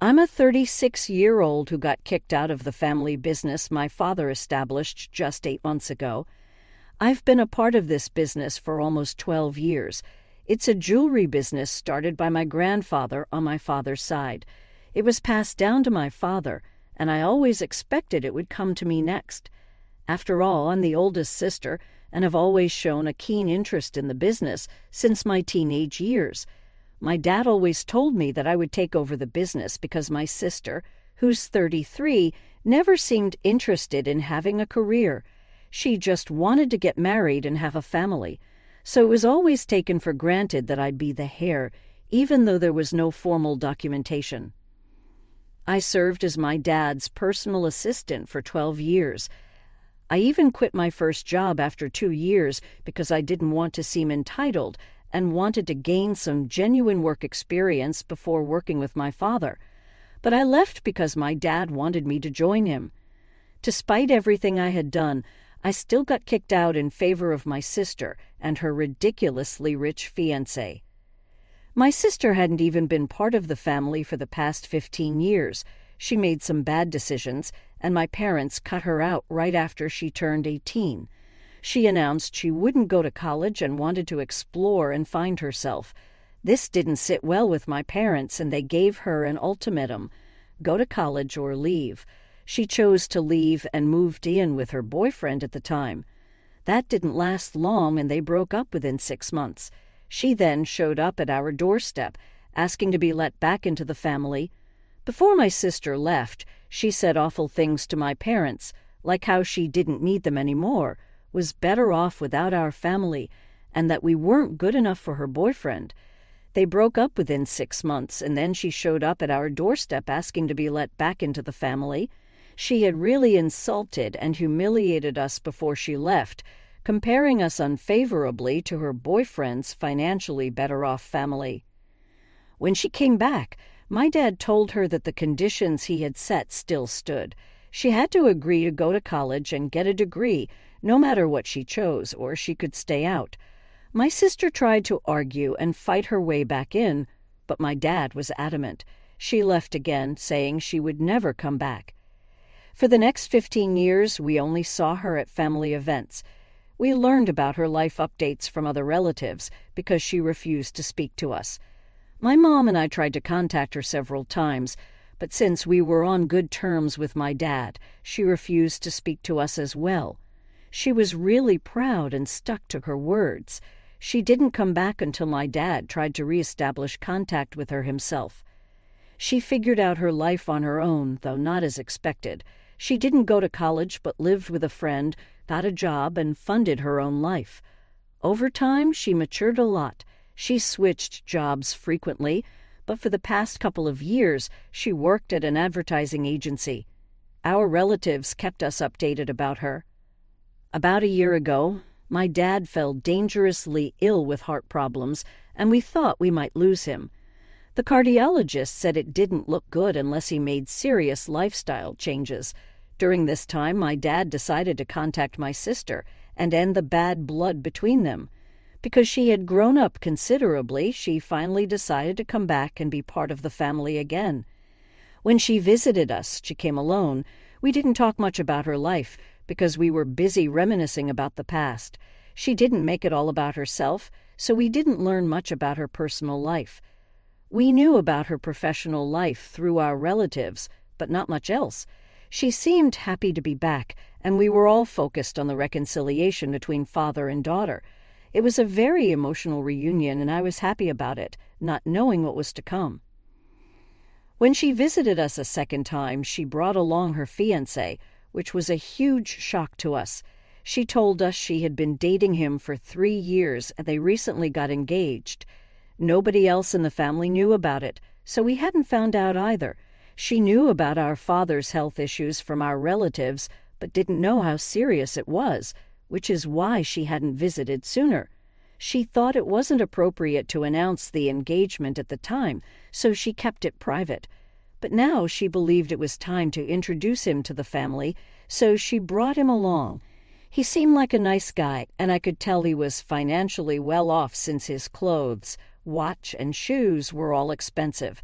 I'm a 36-year-old who got kicked out of the family business my father established just 8 months ago. I've been a part of this business for almost 12 years. It's a jewelry business started by my grandfather on my father's side. It was passed down to my father, and I always expected it would come to me next. After all, I'm the oldest sister and have always shown a keen interest in the business since my teenage years. My dad always told me that I would take over the business because my sister, who's 33, never seemed interested in having a career. She just wanted to get married and have a family. So it was always taken for granted that I'd be the heir, even though there was no formal documentation. I served as my dad's personal assistant for 12 years. I even quit my first job after 2 years because I didn't want to seem entitled and wanted to gain some genuine work experience before working with my father. But I left because my dad wanted me to join him. Despite everything I had done, I still got kicked out in favor of my sister and her ridiculously rich fiancé. My sister hadn't even been part of the family for the past 15 years. She made some bad decisions, and my parents cut her out right after she turned 18. She announced she wouldn't go to college and wanted to explore and find herself. This didn't sit well with my parents, and they gave her an ultimatum: go to college or leave. She chose to leave and moved in with her boyfriend at the time. That didn't last long, and they broke up within 6 months. She then showed up at our doorstep, asking to be let back into the family. Before my sister left, she said awful things to my parents, like how she didn't need them anymore, was better off without our family, and that we weren't good enough for her boyfriend. They broke up within 6 months, and then she showed up at our doorstep asking to be let back into the family. She had really insulted and humiliated us before she left, comparing us unfavorably to her boyfriend's financially better-off family. When she came back, my dad told her that the conditions he had set still stood. She had to agree to go to college and get a degree, no matter what she chose, or she could stay out. My sister tried to argue and fight her way back in, but my dad was adamant. She left again, saying she would never come back. For the next 15 years, we only saw her at family events. We learned about her life updates from other relatives because she refused to speak to us. My mom and I tried to contact her several times, but since we were on good terms with my dad, she refused to speak to us as well. She was really proud and stuck to her words. She didn't come back until my dad tried to reestablish contact with her himself. She figured out her life on her own, though not as expected. She didn't go to college but lived with a friend, got a job, and funded her own life. Over time, she matured a lot. She switched jobs frequently, but for the past couple of years, she worked at an advertising agency. Our relatives kept us updated about her. About a year ago, my dad fell dangerously ill with heart problems, and we thought we might lose him. The cardiologist said it didn't look good unless he made serious lifestyle changes. During this time, my dad decided to contact my sister and end the bad blood between them. Because she had grown up considerably, she finally decided to come back and be part of the family again. When she visited us, she came alone. We didn't talk much about her life because we were busy reminiscing about the past. She didn't make it all about herself, so we didn't learn much about her personal life. We knew about her professional life through our relatives, but not much else. She seemed happy to be back, and we were all focused on the reconciliation between father and daughter. It was a very emotional reunion, and I was happy about it, not knowing what was to come. When she visited us a second time, she brought along her fiancé, which was a huge shock to us. She told us she had been dating him for 3 years, and they recently got engaged. Nobody else in the family knew about it, so we hadn't found out either. She knew about our father's health issues from our relatives, but didn't know how serious it was, which is why she hadn't visited sooner. She thought it wasn't appropriate to announce the engagement at the time, so she kept it private. But now she believed it was time to introduce him to the family, so she brought him along. He seemed like a nice guy, and I could tell he was financially well off since his clothes, watch, and shoes were all expensive.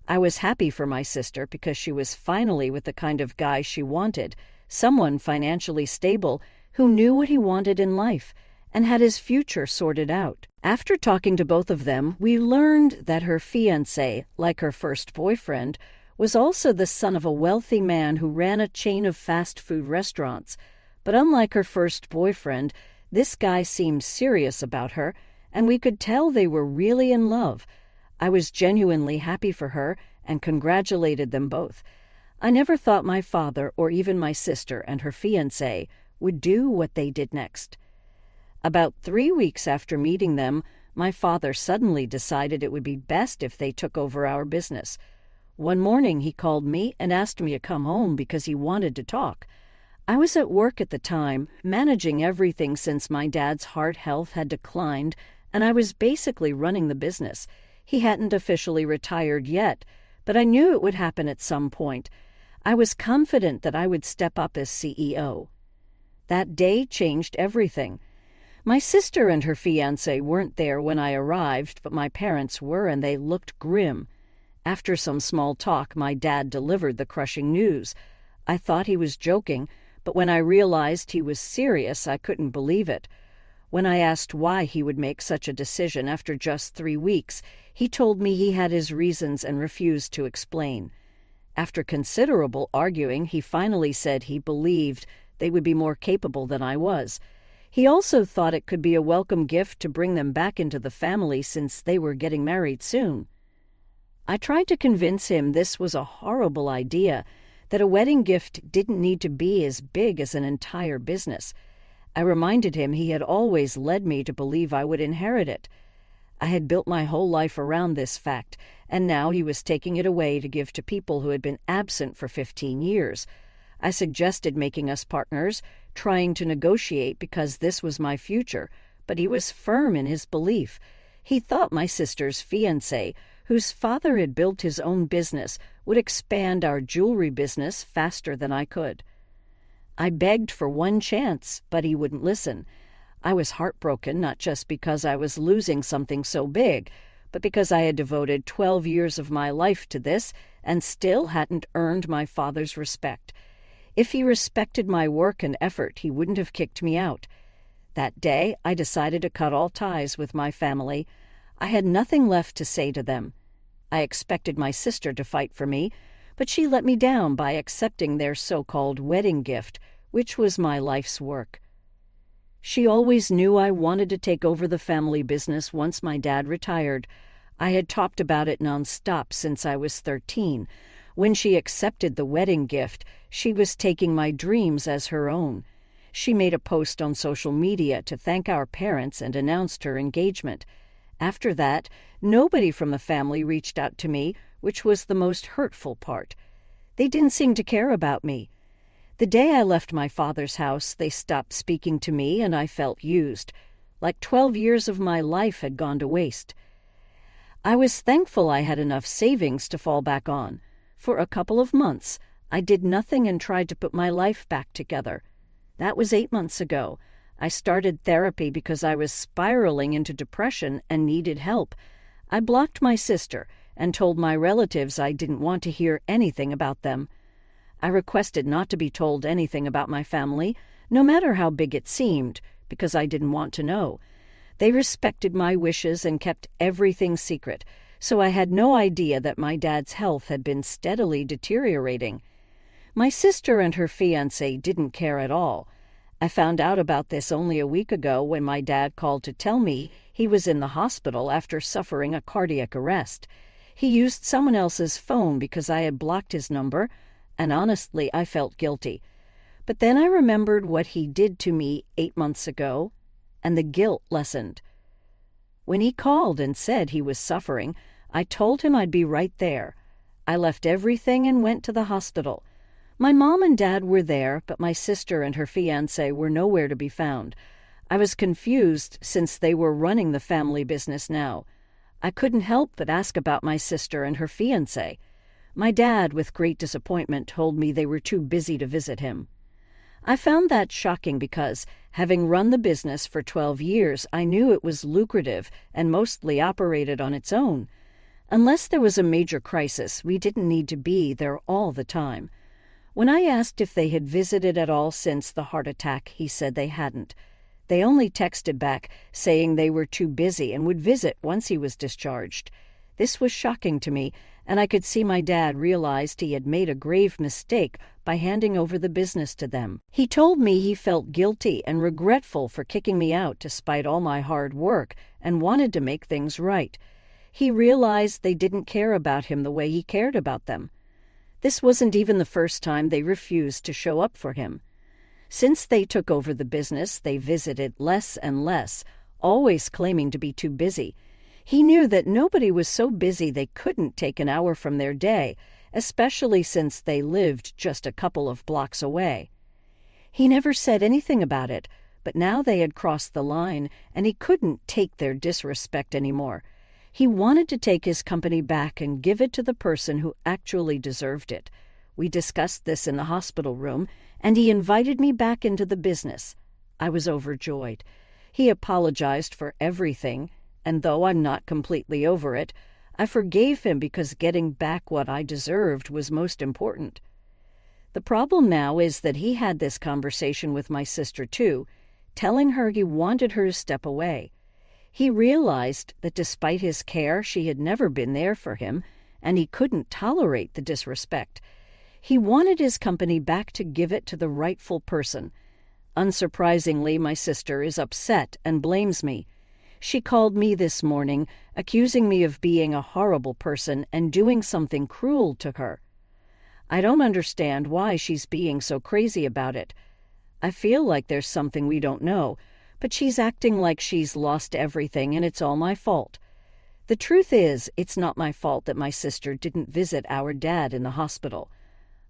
I was happy for my sister because she was finally with the kind of guy she wanted, someone financially stable who knew what he wanted in life and had his future sorted out. After talking to both of them, we learned that her fiancé, like her first boyfriend, was also the son of a wealthy man who ran a chain of fast food restaurants. But unlike her first boyfriend, this guy seemed serious about her, and we could tell they were really in love. I was genuinely happy for her and congratulated them both. I never thought my father or even my sister and her fiancé would do what they did next. About 3 weeks after meeting them, my father suddenly decided it would be best if they took over our business. One morning he called me and asked me to come home because he wanted to talk. I was at work at the time, managing everything since my dad's heart health had declined, and I was basically running the business. He hadn't officially retired yet, but I knew it would happen at some point. I was confident that I would step up as CEO. That day changed everything. My sister and her fiancé weren't there when I arrived, but my parents were, and they looked grim. After some small talk, my dad delivered the crushing news. I thought he was joking, but when I realized he was serious, I couldn't believe it. When I asked why he would make such a decision after just 3 weeks, he told me he had his reasons and refused to explain. After considerable arguing, he finally said he believed they would be more capable than I was. He also thought it could be a welcome gift to bring them back into the family since they were getting married soon. I tried to convince him this was a horrible idea, that a wedding gift didn't need to be as big as an entire business. I reminded him he had always led me to believe I would inherit it. I had built my whole life around this fact, and now he was taking it away to give to people who had been absent for 15 years. I suggested making us partners, trying to negotiate because this was my future, but he was firm in his belief. He thought my sister's fiancé, whose father had built his own business, would expand our jewelry business faster than I could. I begged for one chance, but he wouldn't listen. I was heartbroken, not just because I was losing something so big, but because I had devoted 12 years of my life to this and still hadn't earned my father's respect. If he respected my work and effort, he wouldn't have kicked me out. That day, I decided to cut all ties with my family. I had nothing left to say to them. I expected my sister to fight for me, but she let me down by accepting their so-called wedding gift, which was my life's work. She always knew I wanted to take over the family business once my dad retired. I had talked about it nonstop since I was 13. When she accepted the wedding gift, she was taking my dreams as her own. She made a post on social media to thank our parents and announced her engagement. After that, nobody from the family reached out to me, which was the most hurtful part. They didn't seem to care about me. The day I left my father's house, they stopped speaking to me, and I felt used, like 12 years of my life had gone to waste. I was thankful I had enough savings to fall back on. For a couple of months, I did nothing and tried to put my life back together. That was 8 months ago. I started therapy because I was spiraling into depression and needed help. I blocked my sister and told my relatives I didn't want to hear anything about them. I requested not to be told anything about my family, no matter how big it seemed, because I didn't want to know. They respected my wishes and kept everything secret, so I had no idea that my dad's health had been steadily deteriorating. My sister and her fiancé didn't care at all. I found out about this only a week ago when my dad called to tell me he was in the hospital after suffering a cardiac arrest. He used someone else's phone because I had blocked his number, and honestly, I felt guilty. But then I remembered what he did to me 8 months ago, and the guilt lessened. When he called and said he was suffering, I told him I'd be right there. I left everything and went to the hospital. My mom and dad were there, but my sister and her fiancé were nowhere to be found. I was confused since they were running the family business now. I couldn't help but ask about my sister and her fiancé. My dad, with great disappointment, told me they were too busy to visit him. I found that shocking because, having run the business for 12 years, I knew it was lucrative and mostly operated on its own. Unless there was a major crisis, we didn't need to be there all the time. When I asked if they had visited at all since the heart attack, he said they hadn't. They only texted back saying they were too busy and would visit once he was discharged. This was shocking to me, and I could see my dad realized he had made a grave mistake by handing over the business to them. He told me he felt guilty and regretful for kicking me out despite all my hard work and wanted to make things right. He realized they didn't care about him the way he cared about them. This wasn't even the first time they refused to show up for him. Since they took over the business, they visited less and less, always claiming to be too busy. He knew that nobody was so busy they couldn't take an hour from their day, especially since they lived just a couple of blocks away. He never said anything about it, but now they had crossed the line, and he couldn't take their disrespect anymore. He wanted to take his company back and give it to the person who actually deserved it. We discussed this in the hospital room, and he invited me back into the business. I was overjoyed. He apologized for everything, and though I'm not completely over it, I forgave him because getting back what I deserved was most important. The problem now is that he had this conversation with my sister too, telling her he wanted her to step away. He realized that despite his care, she had never been there for him, and he couldn't tolerate the disrespect. He wanted his company back to give it to the rightful person. Unsurprisingly, my sister is upset and blames me. She called me this morning, accusing me of being a horrible person and doing something cruel to her. I don't understand why she's being so crazy about it. I feel like there's something we don't know, but she's acting like she's lost everything and it's all my fault. The truth is, it's not my fault that my sister didn't visit our dad in the hospital.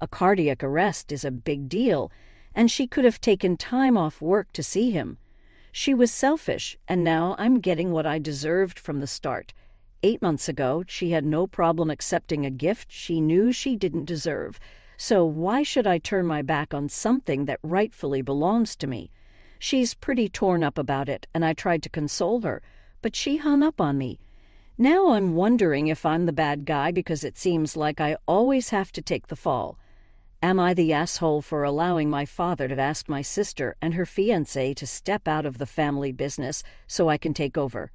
A cardiac arrest is a big deal, and she could have taken time off work to see him. She was selfish, and now I'm getting what I deserved from the start. 8 months ago, she had no problem accepting a gift she knew she didn't deserve. So why should I turn my back on something that rightfully belongs to me? She's pretty torn up about it, and I tried to console her, but she hung up on me. Now I'm wondering if I'm the bad guy because it seems like I always have to take the fall. Am I the asshole for allowing my father to ask my sister and her fiancé to step out of the family business so I can take over?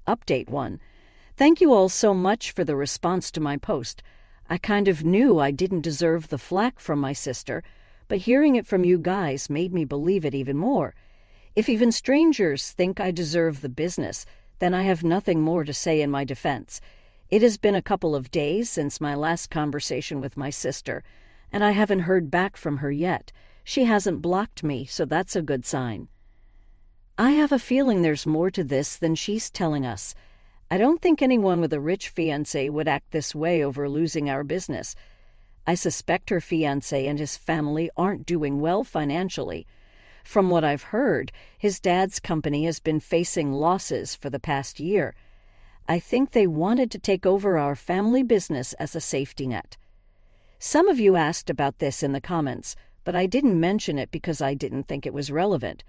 Update 1. Thank you all so much for the response to my post. I kind of knew I didn't deserve the flack from my sister, but hearing it from you guys made me believe it even more. If even strangers think I deserve the business, then I have nothing more to say in my defense. It has been a couple of days since my last conversation with my sister, and I haven't heard back from her yet. She hasn't blocked me, so that's a good sign. I have a feeling there's more to this than she's telling us. I don't think anyone with a rich fiancé would act this way over losing our business. I suspect her fiancé and his family aren't doing well financially. From what I've heard, his dad's company has been facing losses for the past year. I think they wanted to take over our family business as a safety net. Some of you asked about this in the comments, but I didn't mention it because I didn't think it was relevant.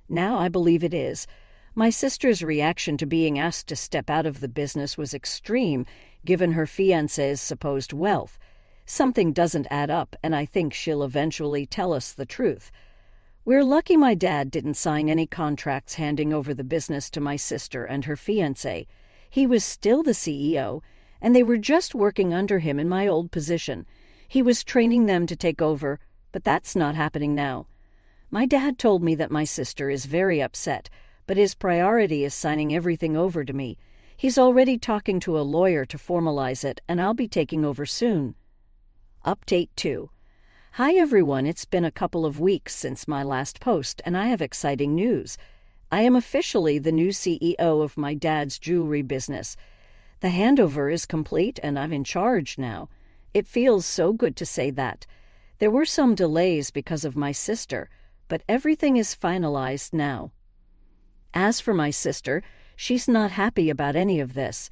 Now I believe it is. My sister's reaction to being asked to step out of the business was extreme, given her fiancé's supposed wealth. Something doesn't add up, and I think she'll eventually tell us the truth. We're lucky my dad didn't sign any contracts handing over the business to my sister and her fiancé. He was still the CEO, and they were just working under him in my old position. He was training them to take over, but that's not happening now. My dad told me that my sister is very upset, but his priority is signing everything over to me. He's already talking to a lawyer to formalize it, and I'll be taking over soon. Update 2. Hi everyone, it's been a couple of weeks since my last post, and I have exciting news. I am officially the new CEO of my dad's jewelry business. The handover is complete, and I'm in charge now. It feels so good to say that. There were some delays because of my sister, but everything is finalized now. As for my sister, she's not happy about any of this.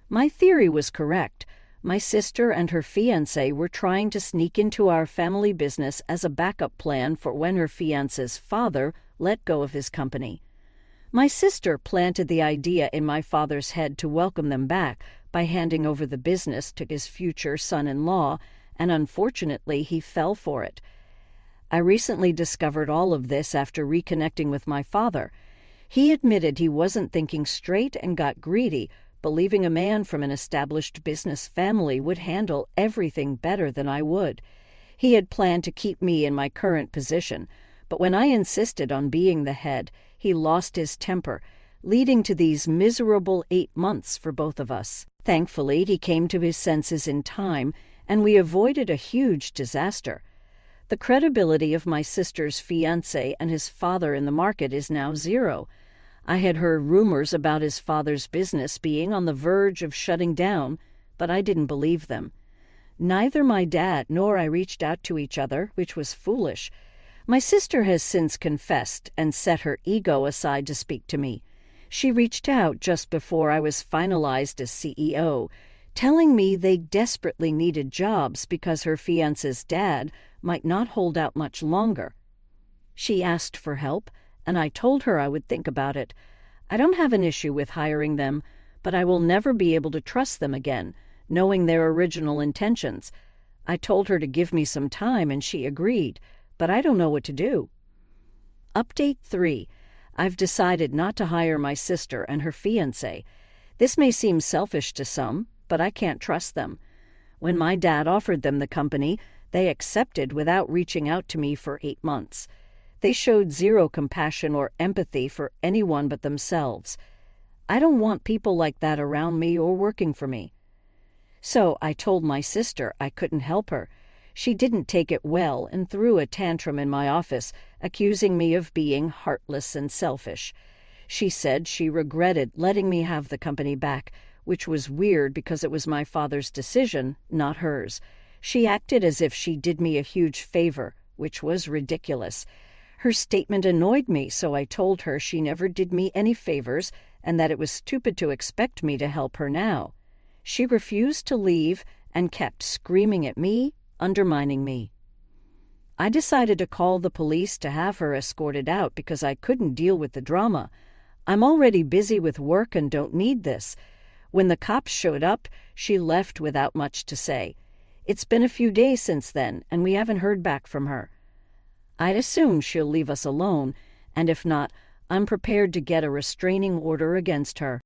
My theory was correct. My sister and her fiancé were trying to sneak into our family business as a backup plan for when her fiancé's father let go of his company. My sister planted the idea in my father's head to welcome them back, by handing over the business to his future son-in-law, and unfortunately he fell for it. I recently discovered all of this after reconnecting with my father. He admitted he wasn't thinking straight and got greedy, believing a man from an established business family would handle everything better than I would. He had planned to keep me in my current position, but when I insisted on being the head, he lost his temper, leading to these miserable 8 months for both of us. Thankfully, he came to his senses in time, and we avoided a huge disaster. The credibility of my sister's fiancé and his father in the market is now zero. I had heard rumors about his father's business being on the verge of shutting down, but I didn't believe them. Neither my dad nor I reached out to each other, which was foolish. My sister has since confessed and set her ego aside to speak to me. She reached out just before I was finalized as CEO, telling me they desperately needed jobs because her fiancé's dad might not hold out much longer. She asked for help, and I told her I would think about it. I don't have an issue with hiring them, but I will never be able to trust them again, knowing their original intentions. I told her to give me some time, and she agreed, but I don't know what to do. Update 3. I've decided not to hire my sister and her fiancé. This may seem selfish to some, but I can't trust them. When my dad offered them the company, they accepted without reaching out to me for 8 months. They showed zero compassion or empathy for anyone but themselves. I don't want people like that around me or working for me. So I told my sister I couldn't help her. She didn't take it well and threw a tantrum in my office, accusing me of being heartless and selfish. She said she regretted letting me have the company back, which was weird because it was my father's decision, not hers. She acted as if she did me a huge favor, which was ridiculous. Her statement annoyed me, so I told her she never did me any favors and that it was stupid to expect me to help her now. She refused to leave and kept screaming at me, undermining me. I decided to call the police to have her escorted out because I couldn't deal with the drama. I'm already busy with work and don't need this. When the cops showed up, she left without much to say. It's been a few days since then, and we haven't heard back from her. I'd assume she'll leave us alone, and if not, I'm prepared to get a restraining order against her.